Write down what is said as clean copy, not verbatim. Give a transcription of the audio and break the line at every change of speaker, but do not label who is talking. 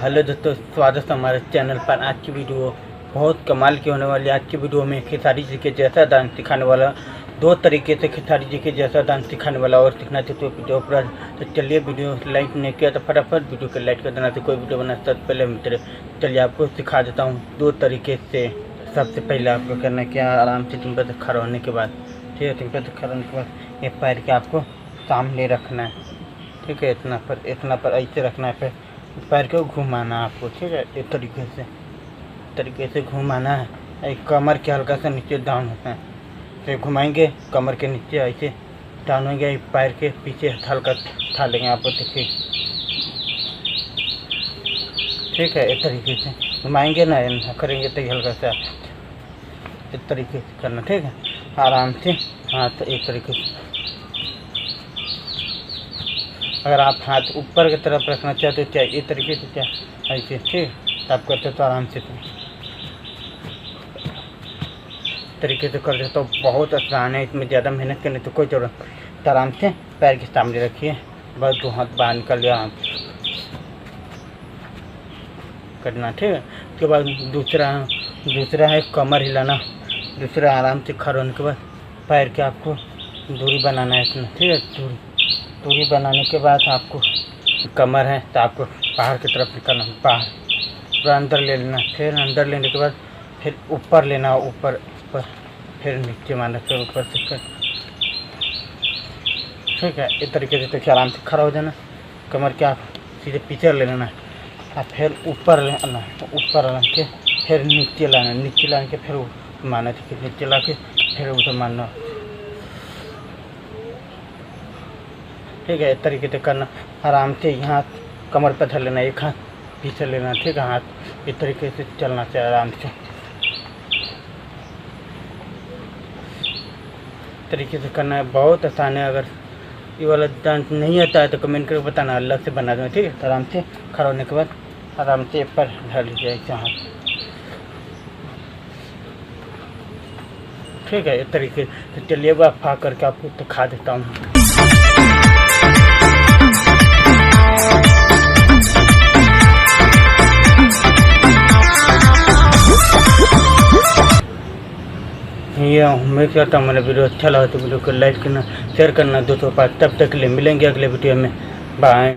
Hello दोस्तों, स्वागत है हमारे चैनल पर। आज की वीडियो बहुत कमाल की होने वाली है। आज की वीडियो में खेसारी जी के जैसा डांस सिखाने वाला, दो तरीके से खेसारी जी के जैसा डांस सिखाने वाला और सीखना चाहते हो वीडियो पर। तो चलिए, वीडियो लाइक नहीं किया तो फटाफट वीडियो को लाइक कर देना। तो कोई वीडियो बनाने से पहले मित्र, चलिए आपको सिखा देता हूँ दो तरीके से। सबसे पहले आपको करना है क्या, आराम से टीम पर खड़ा होने के बाद, ठीक है, टीम पर खड़ा होने के बाद ये पैर के आपको सामने रखना है, ठीक है, इतना पर ऐसे रखना है। फिर पैर को घुमाना आपको, ठीक है, इस तरीके से घुमाना है। एक कमर के हल्का सा नीचे डाउन होता है, फिर घुमाएंगे कमर के नीचे ऐसे डाउन होंगे, पैर के पीछे हल्का उठा लेंगे आप, देखिए, ठीक है। इस तरीके से घुमाएंगे ना करेंगे तो हल्का सा इस तरीके से करना, ठीक है, आराम से हाथ एक तरीके से। अगर आप हाथ ऊपर की तरफ रखना चाहते हो, चाहे इस तरीके से, चाहे ऐसे, ठीक, तो आप करते तो आराम से तरीके से कर देते तो बहुत आसान है। इसमें ज़्यादा मेहनत करने तो कोई ज़रूरत नहीं। तो आराम से पैर के सामने रखिए, बस दो हाथ बाहर निकल लिया आप करना, ठीक है। उसके बाद दूसरा है कमर हिलाना। दूसरा आराम से खड़े होने के बाद पैर के आपको दूरी बनाना है इसमें, ठीक है। दूरी बनाने के बाद आपको कमर है तो आपको बाहर की तरफ निकलना, बाहर पूरा अंदर ले लेना। फिर अंदर लेने के बाद फिर ऊपर लेना, ऊपर फिर नीचे मारना, फिर ऊपर से फिर, ठीक है। इस तरीके से तो आराम से खड़ा हो जाना। कमर के आप सीधे पीछे ले लेना और फिर ऊपर लाना, ऊपर ला के फिर नीचे लाने के फिर मारना, ठीक है, नीचे ला के फिर उधर मारना, ठीक है। इस तरीके से करना, आराम से यहाँ कमर पर धर लेना, एक हाथ पीछे लेना, ठीक है, हाथ इस तरीके से चलना चाहिए आराम से। तरीके से करना है, बहुत आसान है। अगर ये वाला डांस नहीं आता है तो कमेंट करके बताना, अलग से बना दूँगा, ठीक है। आराम से खड़ा होने के बाद आराम से पर धर लीजिए ऐसे हाथ, ठीक है। इस तरीके से चलिए अब फा करके आपको दिखा देता हूँ। ये उम्मीद करता हूँ मेरा वीडियो अच्छा लगा तो वीडियो को लाइक करना, शेयर करना दोस्तों के पास। तब तक के लिए मिलेंगे अगले वीडियो में, बाय।